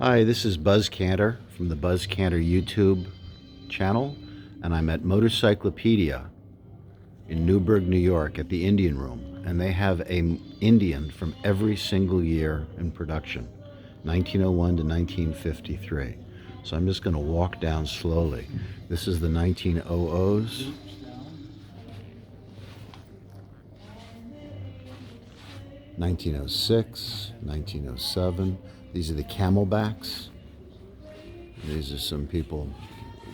Hi, this is Buzz Canter from the Buzz Canter YouTube channel, and I'm at Motorcyclopedia in Newburgh, New York at the Indian Room, and they have a Indian from every single year in production, 1901 to 1953. So I'm just going to walk down slowly. This is the 1900s. 1906, 1907. These are the Camelbaks. These are some people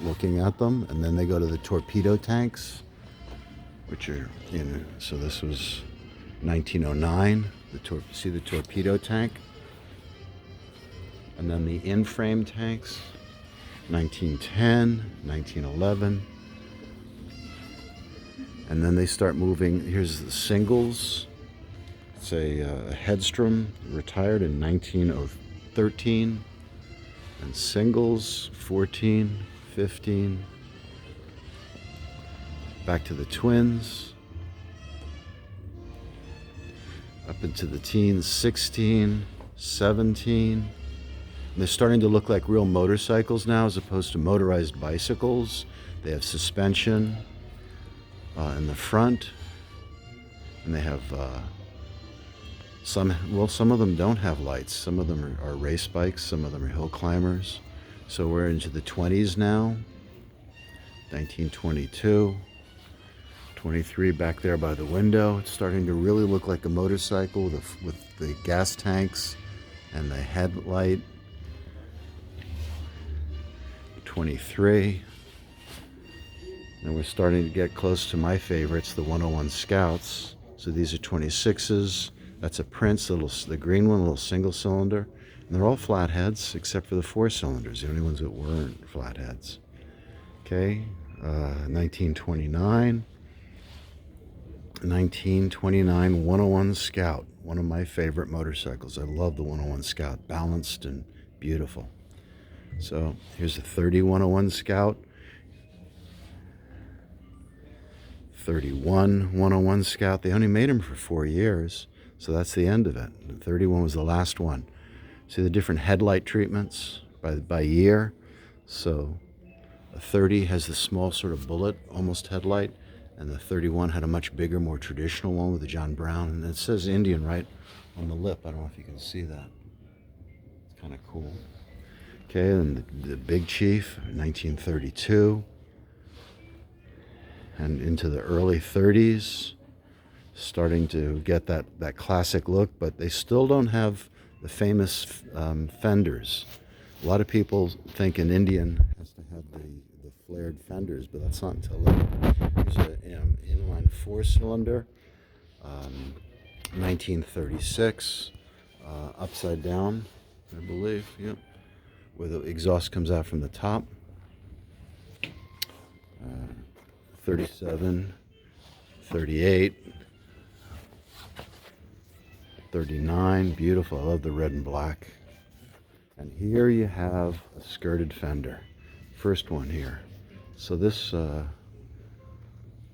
looking at them, and then they go to the torpedo tanks, which are so this was 1909. See the torpedo tank, and then the in-frame tanks, 1910, 1911, and then they start moving. Here's the singles. It's a Headstrom, retired in 1913, and singles 14, 15, back to the twins, up into the teens, 16, 17. And they're starting to look like real motorcycles now as opposed to motorized bicycles. They have suspension in the front, and they have some of them don't have lights. Some of them are race bikes, some of them are hill climbers. So we're into the 20s now. 1922, 23 back there by the window. It's starting to really look like a motorcycle with the gas tanks and the headlight. 23. And we're starting to get close to my favorites, the 101 Scouts. So these are 26s. That's a Prince, the green one, a little single cylinder. And they're all flatheads except for the 4 cylinders, the only ones that weren't flatheads. Okay, 1929. 1929 101 Scout, one of my favorite motorcycles. I love the 101 Scout, balanced and beautiful. So here's a 30 101 Scout. 31 101 Scout. They only made them for 4 years. So that's the end of it. The 31 was the last one. See the different headlight treatments by year. So a 30 has the small sort of bullet, almost headlight, and the 31 had a much bigger, more traditional one with the John Brown. And it says Indian right on the lip. I don't know if you can see that. It's kind of cool. Okay, and the Big Chief, 1932. And into the early 30s. Starting to get that classic look, but they still don't have the famous fenders. A lot of people think an Indian has to have the flared fenders, but that's not until later. Here's an inline 4-cylinder, 1936, upside down, I believe, yep, where the exhaust comes out from the top. 37, 38, 39, beautiful. I love the red and black. And here you have a skirted fender. First one here. So this, I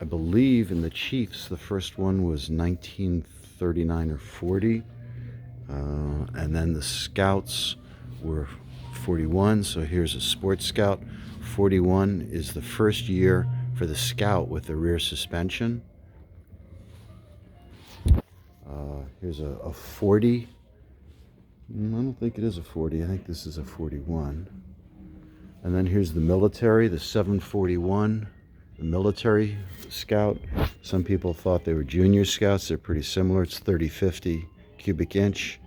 believe in the Chiefs, the first one was 1939 or 40. And then the Scouts were 41. So here's a Sports Scout. 41 is the first year for the Scout with the rear suspension. Here's a 40. I don't think it is a 40. I think this is a 41. And then here's the military, the 741, the military Scout. Some people thought they were junior Scouts. They're pretty similar. It's 30-50 cubic inch,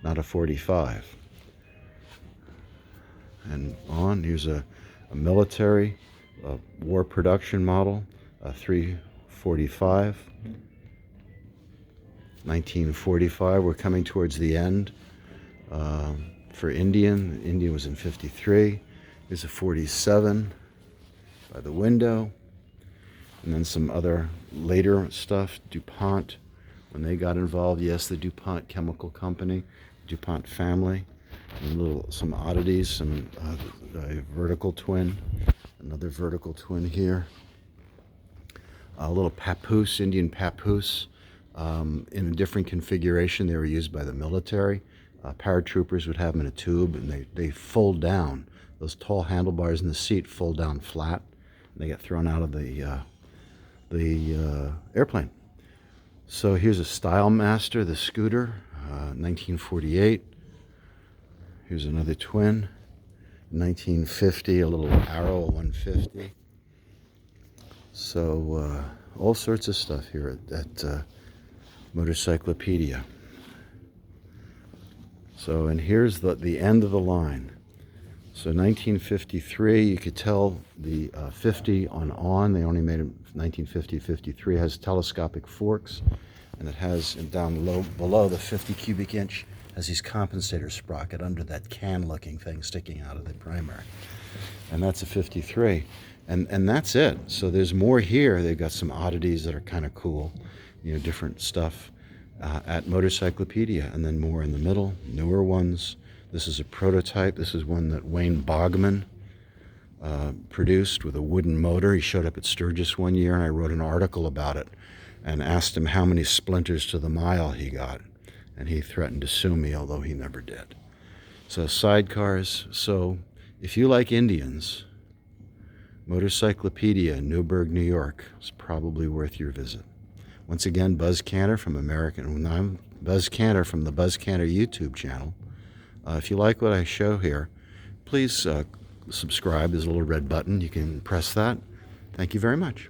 not a 45. And here's a military, war production model, a 345. 1945, we're coming towards the end. For Indian was in 53. Here's a 47 by the window. And then some other later stuff, DuPont, when they got involved. Yes, the DuPont chemical company, DuPont family. And some oddities, some a vertical twin, another vertical twin here. A little papoose, Indian papoose. In a different configuration. They were used by the military. Paratroopers would have them in a tube, and they fold down. Those tall handlebars in the seat fold down flat, and they get thrown out of the airplane. So here's a Stylemaster, the scooter, 1948. Here's another twin, 1950, a little Arrow 150. So all sorts of stuff here at Motorcyclopedia. So, and here's the end of the line. So 1953, you could tell the 50 on, they only made it 1950-53, has telescopic forks, and it has down low below the 50 cubic inch has these compensator sprocket under that can-looking thing sticking out of the primary. And that's a 53. And that's it. So there's more here. They've got some oddities that are kind of cool, you know, different stuff at Motorcyclopedia, and then more in the middle, newer ones. This is a prototype. This is one that Wayne Bogman produced with a wooden motor. He showed up at Sturgis one year, and I wrote an article about it and asked him how many splinters to the mile he got. And he threatened to sue me, although he never did. So sidecars. So if you like Indians, Motorcyclopedia, Newburgh, New York is probably worth your visit. Once again, Buzz Canter from Buzz Canter from the Buzz Canter YouTube channel. If you like what I show here, please subscribe. There's a little red button. You can press that. Thank you very much.